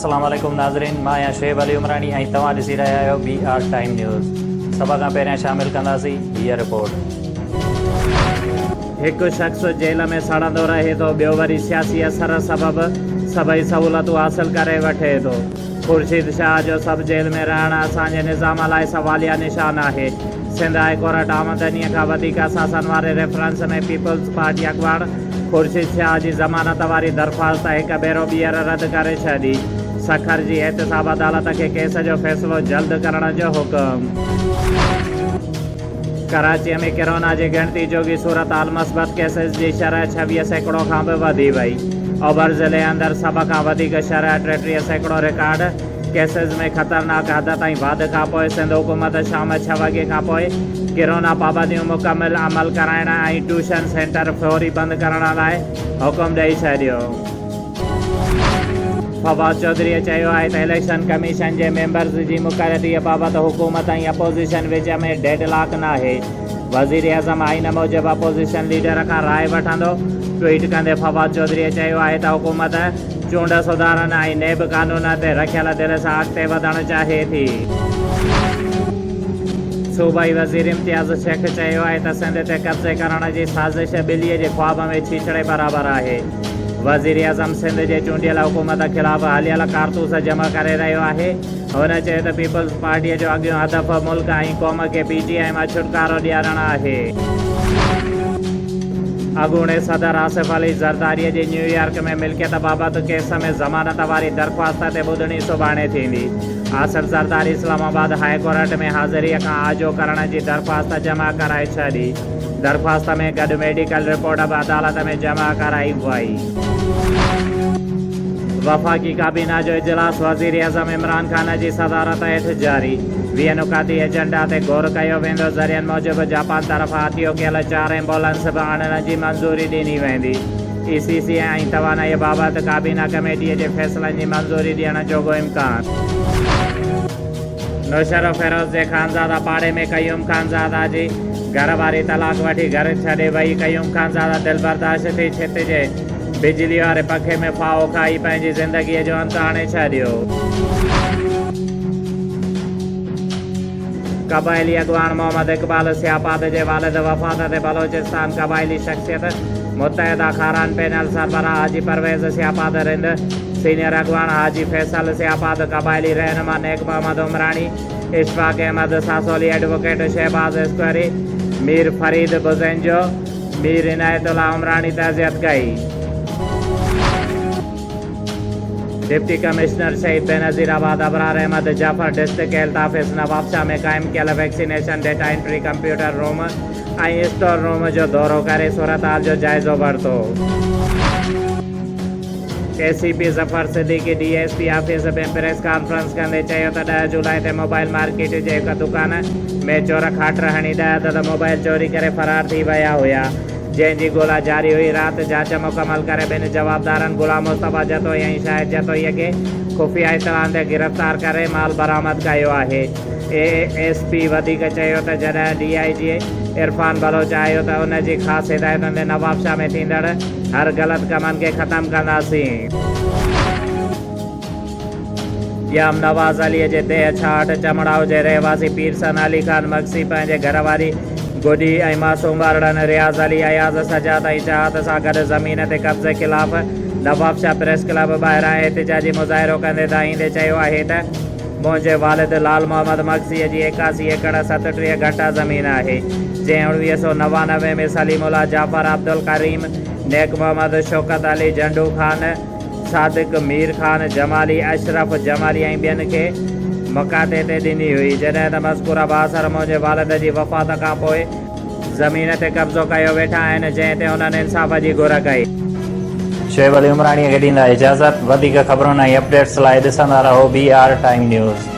अस्सलाम वालेकुम नाज़रीन, मां आहियां शुएब अली उमरानी ऐं तव्हां ॾिसी रहिया आहियो BR टाइम न्यूज़। सभ खां पहिरियां शामिल कंदासीं हीअ रिपोर्ट। हिकु शख़्स जेल में सड़ंदो रहे थो, ॿियो वरी सियासी असर सबबि सभई सहूलियतूं हासिल करे वठे थो। ख़ुर्शीद शाह जो सब जेल में रहणु असांजे निज़ाम लाइ सवालिया निशान आहे। सिंध हाई कोर्ट आमदनीअ खां वधीक असासन वारे रेफरेंस में पीपल्स पार्टी अॻुवाण ख़ुर्शीद शाह जी ज़मानत वारी दरख़्वास्त हिकु भेरो ॿीहर रद्द करे छॾी। सखर जी एहतिसाब अदालत खे केस जो फ़ैसिलो जल्द करण जो हुकुम। कराची में कोरोना जी गिणती जोगी सूरत हाल मस्बत केसेस जी शरह 26% खां बि वधी वई। ओभर ज़िले अंदरि सभ खां वधीक शरह 33% रिकॉर्ड। केसेस में ख़तरनाक हद ताईं वाध खां पोइ सिंध हुकूमत शाम 6 वॻे खां पोइ कोरोना पाबंदियूं मुकमिल अमल कराइण ऐं ट्यूशन सेंटर फौरी बंदि करण लाइ हुकुम ॾेई छॾियो। फवाद चौधरीअ चयो आहे त इलेक्शन कमीशन जे मेंबर्स जी मुक़ररीअ बाबति हुकूमत ऐं अपोज़िशन विच में डेडलॉक न आहे। वज़ीर आज़म आइन मूजिबि अपोज़िशन लीडर खां राय वठंदो। ट्वीट कंदे फवाद चौधरीअ चयो आहे त हुकूमत चूंड सुधारनि ऐं नेब कानून ते रखियल दिलि सां अॻिते वधणु चाहे थी। सूबाई वज़ीर इम्तियाज़ शेख चयो आहे त सिंध ते कब्ज़े करण जी साज़िश ॿिलीअ जे ख्वाब में छीछड़े बराबरि आहे। वज़ीर आज़म सिंध जे चूंडियल हुकूमत ख़िलाफ़ हलियल कारतूस जमा करे रहियो आहे। हुन चयो त पीपल्स पार्टीअ जो अॻियों हदफ़ मुल्क ऐं क़ौम खे PTI मां छुटकारो ॾियारणु आहे। अॻूणे सदर आसिफ अली ज़रदारीअ जी न्यूयॉर्क में मिल्कियत बाबति केस में ज़मानत वारी दरख़्वास्त ते ॿुधणी सुभाणे थींदी। आसिफ ज़रदारी इस्लामाबाद हाई कोर्ट में हाज़िरीअ खां आजो करण जी दरख़्वास्त जमा कराए छॾी। दरख़्वास्त में गॾु मेडिकल रिपोर्ट बि अदालत में जमा कराई वई। वफ़ाक़ी काबीना जो इजलास वज़ीर आज़म इमरान खान जी सदारत हेठि जारी। 20 नुकाती एजेंडा ते गौर कयो वेंदो। ज़रियनि मूजिबि जापान तरफ़ां अतियो कयल 4 एम्बुलेंस बि आणण जी मंज़ूरी ॾिनी वेंदी। ECC ऐं तवानाई बाबति काबीना कमेटीअ जे फ़ैसिलनि जी मंज़ूरी ॾियण जोॻो इम्कान। नुशरफ फ़िरोज़ जे ख़ानज़ादा पाड़े में क़यूम ख़ानज़ादा जी घरवारी तलाक वठी घर छॾे वई। क़यूम ख़ानज़ादा दिलबर्दाश्त थी छितिजे बिजली वारे पखे में फाहो खाई पंहिंजी ज़िंदगीअ जो अंत आणे छॾियो। क़बाइली अॻुवाण मोहम्मद इक़बाल सियापात जे वालिद वफ़ात ते बलोचिस्तान क़बाइली शख़्सियत मुत्तहिदा खारान पैनल सरबराह हाजी परवेज़ सियापात रिंद, सीनियर अॻुवाण हाजी फैसल सियापात, क़बाइली रहनुमा नेक मोहम्मद उमरानी, इशफाक अहमद सासोली, एडवोकेट शहबाज इस्करी, मीर फरीद बुज़ेंजो, मीर इनायतुल्ला उमरानी तज़ियत कई। Deputy commissioner Shaheed Benazirabad Abrar Ahmed Jafar district health office Nawabshah में क़ाइमु कयल vaccination data entry computer room ऐं स्टोर रूम जो दौरो करे सूरत हाल जो जाइज़ो वरितो। ACP Zafar Siddiqui DSP office में प्रेस कॉन्फ्रेंस कंदे चयो त 10 जुलाई ते मोबाइल मार्केट जे हिकु दुकान में चोर खाटर हणी 10 अदद मोबाइल चोरी करे फ़रार थी विया हुया, जंहिंजी ॻोल्हा जारी हुई। राति जांच मुकमल करे ॿिनि जवाबदारनि गुलाम मुस्तफ़ा जतोई ऐं शाहिद जतोईअ खे खुफ़िया इत्तलाउनि ते गिरफ़्तार करे माल बरामद कयो आहे। ASP वधीक चयो त जॾहिं DIG इरफान बलोच आयो त उन जी ख़ासि हिदायतुनि ते नवाबशाह में थींदड़ हर ग़लति कमनि खे ख़तमु कंदासीं। याम नवाज़ अलीअ जे देह 66 चमड़ाऊ जे रहवासी पीरसन अली ख़ान मक्सी पंहिंजे घरवारी गुडी ऐं मासूम वारड़नि रियाज़ अली, अयाज़ सजात ऐं चाहत सां गॾु ज़मीन ते कब्ज़े ख़िलाफ़ नवाबशाह प्रेस क्लब ॿाहिरां एहतिजाजी मुज़ाहिरो कंदे दाहींदे चयो आहे त मुंहिंजे वालिद लाल मोहम्मद मक्सीअ जी 81 एकड़ 37 घंटा ज़मीन आहे, जंहिं 1999 में सलीमुल्ला जाफ़र, अब्दुल करीम, नेक मोहम्मद, शौकत अली, झंडू ख़ान, सादिक, मीर ख़ान, जमाली, अशरफ जमाली ऐं ॿियनि खे मकाते ते ॾिनी हुई। जॾहिं त मज़कूरा बासर मुंहिंजे वालिद जी वफ़ात खां पोइ ज़मीन ते कब्ज़ो कयो वेठा आहिनि, जंहिं ते उन्हनि इंसाफ़ जी घुर कई। शुएब अली उमराणीअ खे ॾींदा इजाज़त। वधीक ख़बरुनि ऐं अपडेट्स लाइ ॾिसंदा रहो BR टाइम न्यूज़।